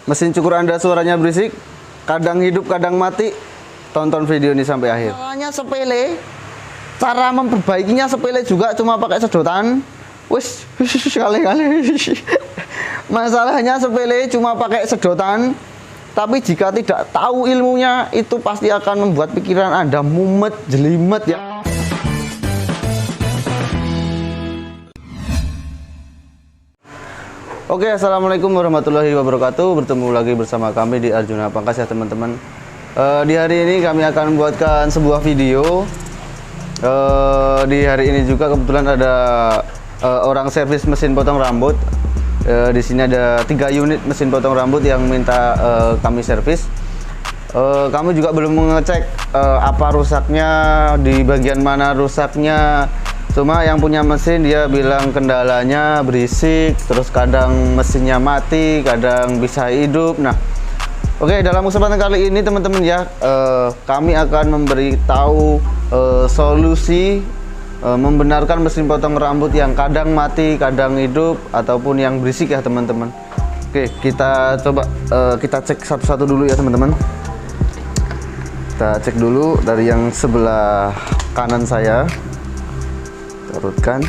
Mesin cukur Anda suaranya berisik, kadang hidup kadang mati. Tonton video ini sampai akhir. Soalnya sepele, cara memperbaikinya sepele juga, cuma pakai sedotan. Wis kali-kali. Masalahnya sepele, cuma pakai sedotan. Tapi jika tidak tahu ilmunya, itu pasti akan membuat pikiran Anda mumet, jelimet ya. Oke, assalamualaikum warahmatullahi wabarakatuh. Bertemu lagi bersama kami di Arjuna Pangkas ya teman-teman. Di hari ini kami akan membuatkan sebuah video. Di hari ini juga kebetulan ada orang servis mesin potong rambut. Di sini ada 3 unit mesin potong rambut yang minta kami servis. Kami juga belum mengecek apa rusaknya, di bagian mana rusaknya. Cuma yang punya mesin dia bilang kendalanya berisik, terus kadang mesinnya mati, kadang bisa hidup. Nah, oke, dalam kesempatan kali ini teman-teman ya, kami akan memberitahu solusi membenarkan mesin potong rambut yang kadang mati, kadang hidup, ataupun yang berisik ya teman-teman. Oke, kita coba kita cek satu-satu dulu ya teman-teman. Kita cek dulu dari yang sebelah kanan saya. Urutkan.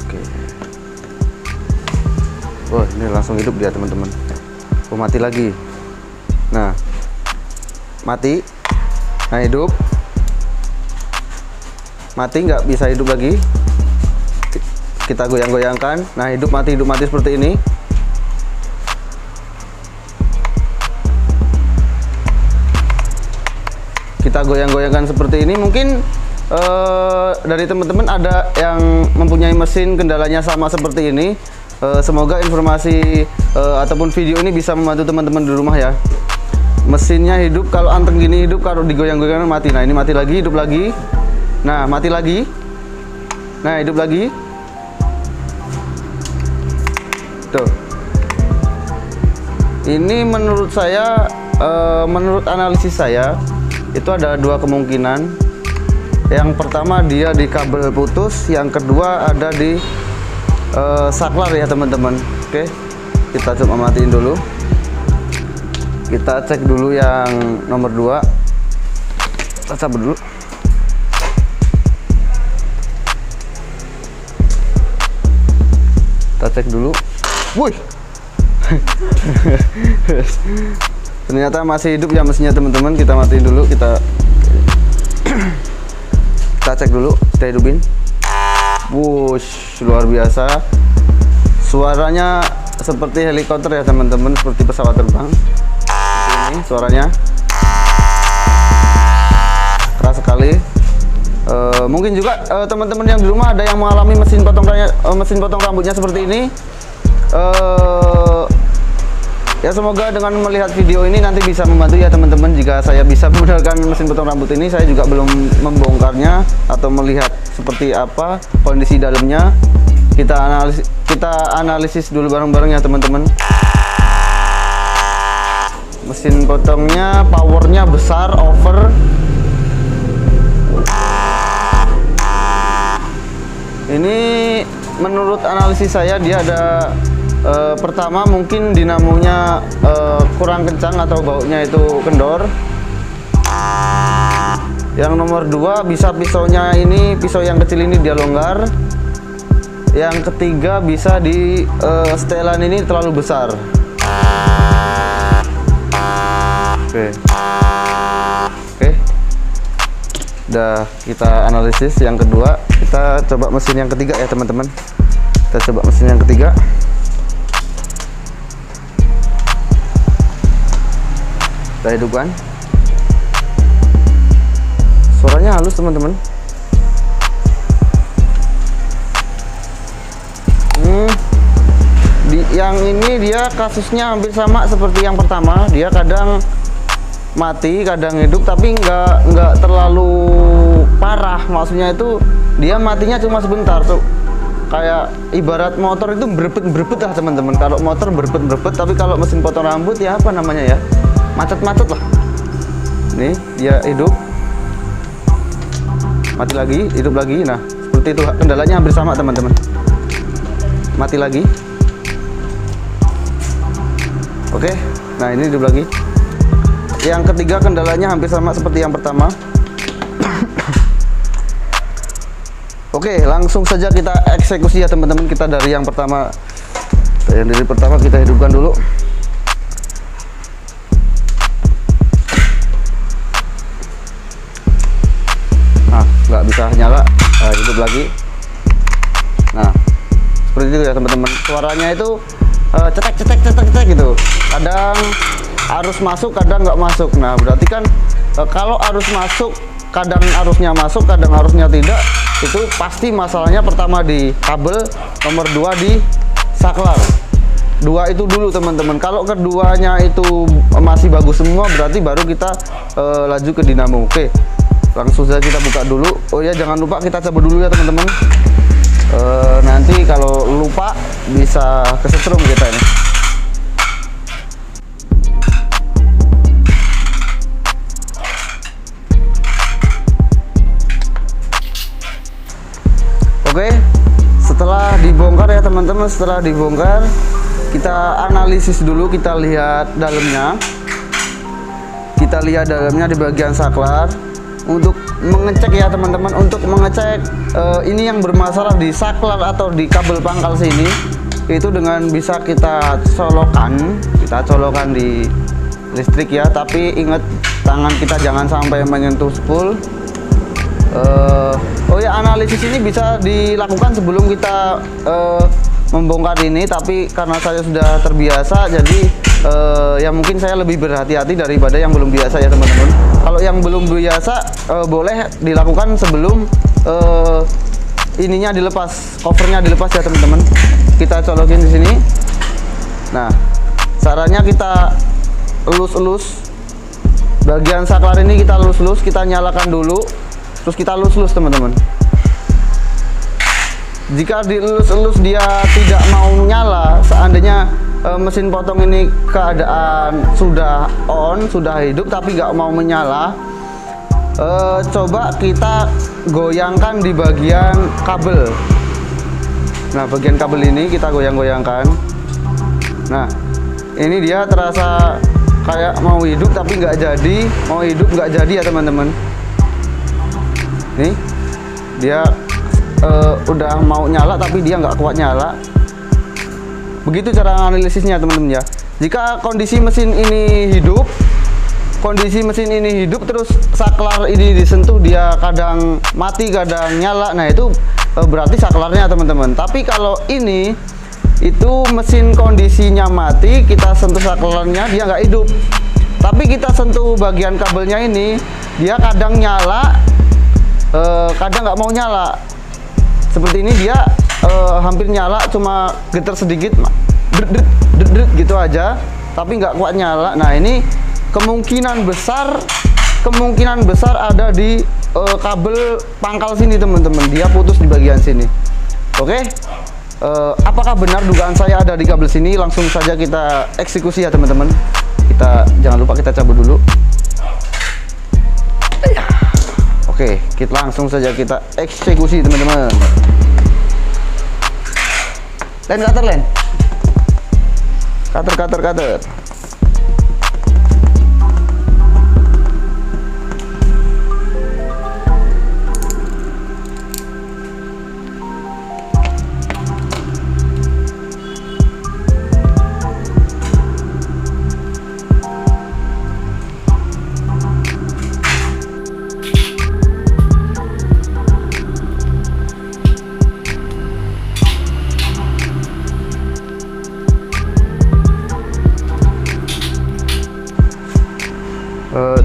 Oke. Wah, ini langsung hidup dia teman-teman. Oh, mati lagi. Nah, mati. Nah, hidup. Mati, nggak bisa hidup lagi. Kita goyang-goyangkan. Nah, hidup mati seperti ini. Kita goyang-goyangkan seperti ini. Mungkin dari teman-teman ada yang mempunyai mesin kendalanya sama seperti ini. Semoga informasi ataupun video ini bisa membantu teman-teman di rumah ya. Mesinnya hidup, kalau anteng gini hidup, kalau digoyang-goyangkan mati. Nah, ini mati lagi, hidup lagi. Nah, mati lagi. Nah, hidup lagi. Tuh. Ini menurut saya, menurut analisis saya, itu ada 2 kemungkinan. Yang pertama dia di kabel putus, yang kedua ada di saklar ya teman-teman. Oke, kita coba matiin dulu. Kita cek dulu yang nomor 2. Kita sabar dulu. Kita cek dulu. Wuih. Ternyata masih hidup ya mesinnya teman-teman. Kita matiin dulu, kita cek dulu, kita hidupin. Wush, luar biasa. Suaranya seperti helikopter ya teman-teman, seperti pesawat terbang. Ini suaranya keras sekali. Mungkin juga teman-teman yang di rumah ada yang mengalami mesin potong rambutnya seperti ini. Ya, semoga dengan melihat video ini nanti bisa membantu ya teman-teman. Jika saya bisa membenarkan mesin potong rambut ini, saya juga belum membongkarnya atau melihat seperti apa kondisi dalamnya. Kita analisis dulu bareng-bareng ya teman-teman. Mesin potongnya powernya besar, over. Ini menurut analisis saya dia ada pertama mungkin dinamonya kurang kencang atau baunya itu kendor. Yang nomor 2 bisa pisaunya ini, pisau yang kecil ini dia longgar. Yang ketiga bisa di setelan ini terlalu besar. Oke. Udah kita analisis yang kedua. Kita coba mesin yang ketiga ya teman-teman. Kita coba mesin yang ketiga. Kita hidupkan. Suaranya halus teman-teman. Yang ini dia kasusnya hampir sama seperti yang pertama. Dia kadang mati, kadang hidup, tapi nggak terlalu parah. Maksudnya itu dia matinya cuma sebentar tuh. Kayak ibarat motor itu berebet lah teman-teman. Kalau motor berebet, tapi kalau mesin potong rambut ya apa namanya ya? Macet-macet lah. Nih dia hidup, mati lagi, hidup lagi. Nah, seperti seperti itu. Kendalanya hampir sama teman-teman. Mati lagi. Oke, nah ini hidup lagi. Yang ketiga kendalanya hampir sama seperti yang pertama. Oke, langsung saja kita eksekusi ya teman-teman. Kita dari yang pertama. Yang dari pertama kita hidupkan dulu. Nah, nggak bisa nyala. Nah, hidup lagi. Nah, seperti itu ya teman-teman. Suaranya itu cetek cetek cetek cetek gitu. Kadang arus masuk, kadang nggak masuk. Nah, berarti kan kalau arus masuk, kadang arusnya masuk, kadang arusnya tidak. Itu pasti masalahnya pertama di kabel, nomor 2 di saklar. 2 itu dulu teman-teman. Kalau keduanya itu masih bagus semua, berarti baru kita laju ke dinamo. Oke, langsung saja kita buka dulu. Oh ya, jangan lupa kita coba dulu ya teman-teman. Nanti kalau lupa bisa kesetrum kita ini. Oke, setelah dibongkar ya teman-teman, setelah dibongkar kita analisis dulu, kita lihat dalamnya. Kita lihat dalamnya di bagian saklar untuk mengecek ya teman-teman, untuk mengecek ini yang bermasalah di saklar atau di kabel pangkal sini. Itu dengan bisa kita colokan di listrik ya, tapi ingat tangan kita jangan sampai menyentuh spool. Oh ya, analisis ini bisa dilakukan sebelum kita membongkar ini, tapi karena saya sudah terbiasa, jadi ya mungkin saya lebih berhati-hati daripada yang belum biasa ya teman-teman. Kalau yang belum biasa boleh dilakukan sebelum ininya dilepas, covernya dilepas ya teman-teman. Kita colokin di sini. Nah, caranya kita elus-elus bagian saklar ini, kita elus-elus, kita nyalakan dulu. Terus kita elus-elus teman-teman. Jika dielus-elus dia tidak mau nyala, seandainya mesin potong ini keadaan sudah on, sudah hidup tapi nggak mau menyala, coba kita goyangkan di bagian kabel. Nah, bagian kabel ini kita goyang-goyangkan. Nah, ini dia terasa kayak mau hidup tapi nggak jadi, mau hidup nggak jadi ya teman-teman. Nih, dia udah mau nyala tapi dia nggak kuat nyala. Begitu cara analisisnya teman-teman ya. Jika kondisi mesin ini hidup, terus saklar ini disentuh, dia kadang mati kadang nyala, nah itu berarti saklarnya teman-teman. Tapi kalau ini itu mesin kondisinya mati, kita sentuh saklarnya dia nggak hidup, tapi kita sentuh bagian kabelnya ini, dia kadang nyala, kadang nggak mau nyala. Seperti ini dia hampir nyala, cuma getar sedikit, gitu aja, tapi nggak kuat nyala. Nah, ini kemungkinan besar ada di kabel pangkal sini teman-teman, dia putus di bagian sini. Oke, apakah benar dugaan saya ada di kabel sini? Langsung saja kita eksekusi ya teman-teman. Kita jangan lupa kita cabut dulu. Oke, kita langsung saja kita eksekusi teman-teman. Len, cutter len. Cutter.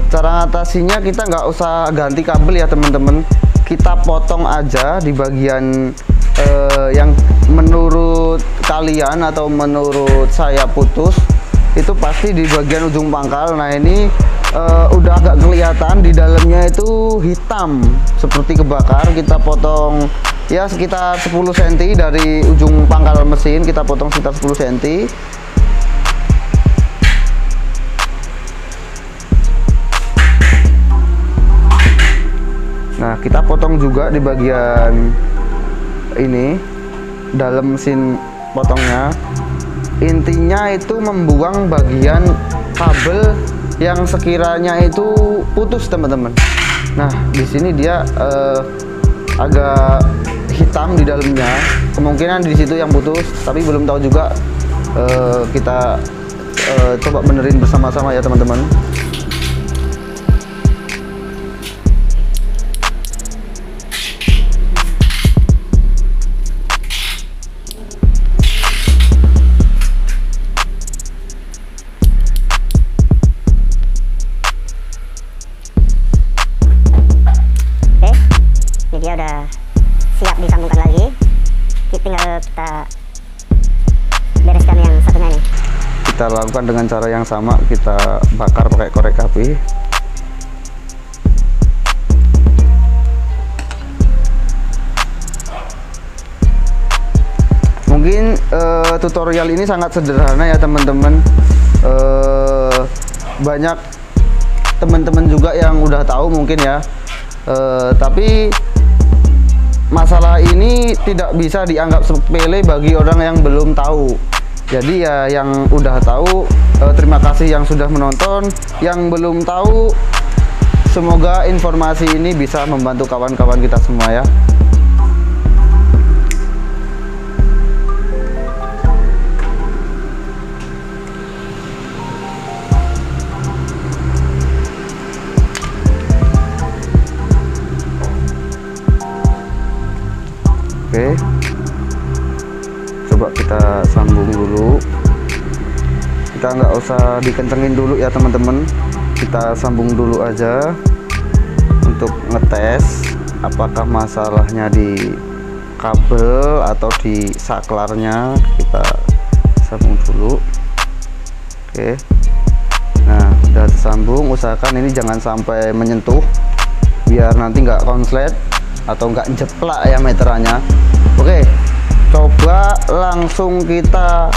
Cara atasinya kita nggak usah ganti kabel ya teman-teman, kita potong aja di bagian yang menurut kalian atau menurut saya putus, itu pasti di bagian ujung pangkal. Nah, ini udah agak kelihatan di dalamnya itu hitam seperti kebakar. Kita potong ya sekitar 10 cm dari ujung pangkal mesin, kita potong sekitar 10 cm. Nah, kita potong juga di bagian ini dalam mesin potongnya. Intinya itu membuang bagian kabel yang sekiranya itu putus, teman-teman. Nah, di sini dia agak hitam di dalamnya. Kemungkinan di situ yang putus, tapi belum tahu juga. Kita coba benerin bersama-sama ya, teman-teman. Dia udah siap disambungkan lagi, tinggal kita bereskan yang satunya nih. Kita lakukan dengan cara yang sama, kita bakar pakai korek api. Mungkin tutorial ini sangat sederhana ya, teman-teman. Banyak teman-teman juga yang udah tahu mungkin ya, tapi masalah ini tidak bisa dianggap sepele bagi orang yang belum tahu. Jadi ya, yang udah tahu, terima kasih yang sudah menonton. Yang belum tahu, semoga informasi ini bisa membantu kawan-kawan kita semua ya. Oke, coba kita sambung dulu. Kita nggak usah dikencengin dulu ya, teman-teman. Kita sambung dulu aja untuk ngetes apakah masalahnya di kabel atau di saklarnya. Kita sambung dulu. Oke, nah udah tersambung. Usahakan ini jangan sampai menyentuh, biar nanti nggak konslet atau nggak jeplak ya meterannya. Oke, coba langsung kita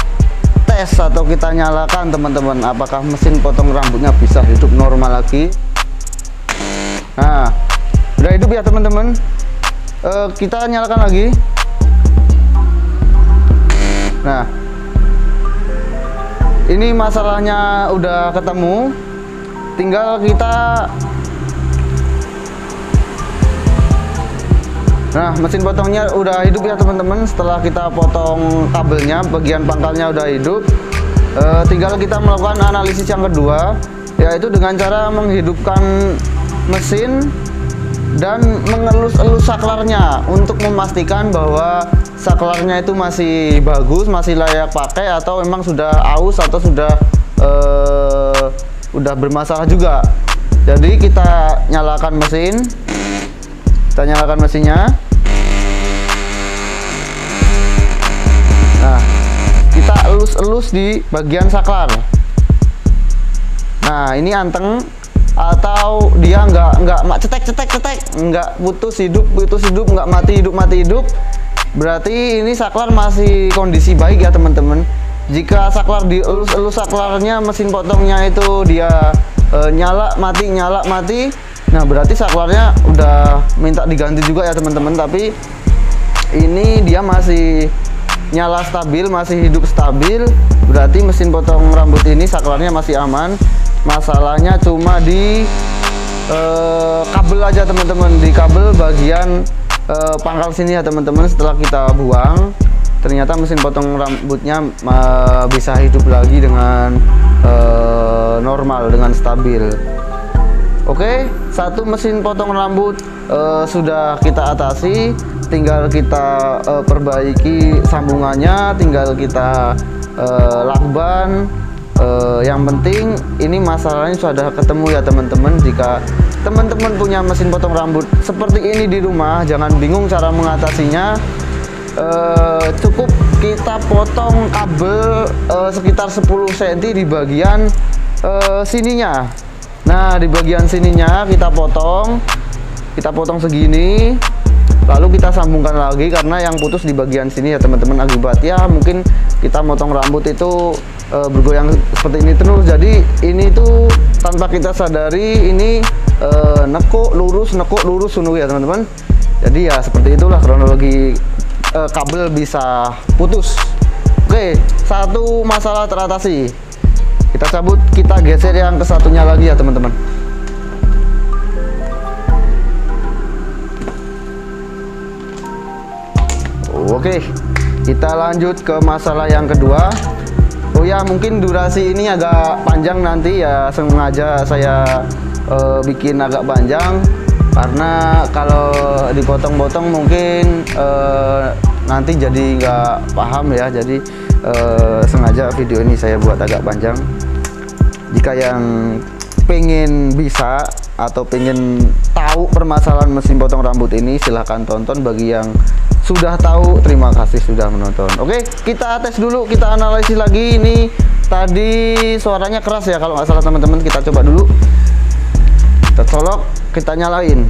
tes atau kita nyalakan, teman-teman, apakah mesin potong rambutnya bisa hidup normal lagi. Nah, udah hidup ya, teman-teman. Kita nyalakan lagi. Nah, ini masalahnya udah ketemu, tinggal kita. Nah, mesin potongnya udah hidup ya, teman-teman. Setelah kita potong kabelnya, bagian pangkalnya udah hidup. Tinggal kita melakukan analisis yang kedua, yaitu dengan cara menghidupkan mesin dan mengelus-elus saklarnya untuk memastikan bahwa saklarnya itu masih bagus, masih layak pakai, atau memang sudah aus atau sudah bermasalah juga. Jadi kita nyalakan mesin. Kita nyalakan mesinnya. Nah, kita elus-elus di bagian saklar. Nah, ini anteng atau dia nggak cetek, nggak putus hidup, nggak mati hidup. Berarti ini saklar masih kondisi baik ya, teman-teman. Jika saklar dielus-elus saklarnya, mesin potongnya itu dia nyala mati, nah berarti saklarnya udah minta diganti juga ya, teman-teman. Tapi ini dia masih nyala stabil, masih hidup stabil, berarti mesin potong rambut ini saklarnya masih aman. Masalahnya cuma di kabel aja, teman-teman, di kabel bagian pangkal sini ya, teman-teman. Setelah kita buang, ternyata mesin potong rambutnya bisa hidup lagi dengan normal, dengan stabil. Oke, satu mesin potong rambut sudah kita atasi, tinggal kita perbaiki sambungannya, tinggal kita lakban. Yang penting ini masalahnya sudah ketemu ya, teman-teman. Jika teman-teman punya mesin potong rambut seperti ini di rumah, jangan bingung cara mengatasinya. Cukup kita potong kabel sekitar 10 cm di bagian sininya. Nah, di bagian sininya kita potong segini, lalu kita sambungkan lagi karena yang putus di bagian sini ya, teman-teman. Akibatnya mungkin kita motong rambut itu bergoyang seperti ini terus. Jadi ini tuh tanpa kita sadari ini nekuk lurus ya, teman-teman. Jadi ya seperti itulah kronologi kabel bisa putus. Oke, satu masalah teratasi. Kita cabut, kita geser yang ke satunya lagi ya teman-teman. Oke, kita lanjut ke masalah yang kedua. Oh ya, mungkin durasi ini agak panjang nanti ya, sengaja saya bikin agak panjang karena kalau dipotong-potong mungkin nanti jadi nggak paham ya. Jadi sengaja video ini saya buat agak panjang. Jika yang pengen bisa atau pengen tahu permasalahan mesin potong rambut ini, silahkan tonton. Bagi yang sudah tahu, terima kasih sudah menonton. Oke, kita tes dulu, kita analisis lagi. Ini tadi suaranya keras ya kalau nggak salah teman-teman. Kita coba dulu, kita colok, kita nyalain.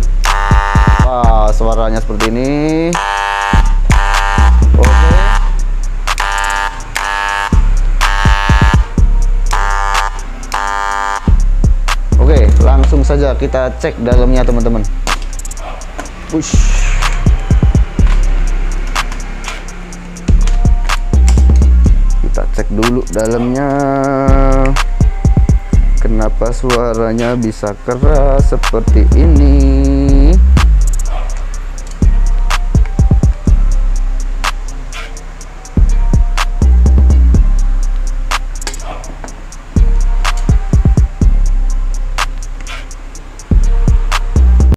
Wah, suaranya seperti ini. Oke. Oke, langsung saja kita cek dalamnya teman-teman. Push. Kita cek dulu dalamnya. Kenapa suaranya bisa keras seperti ini?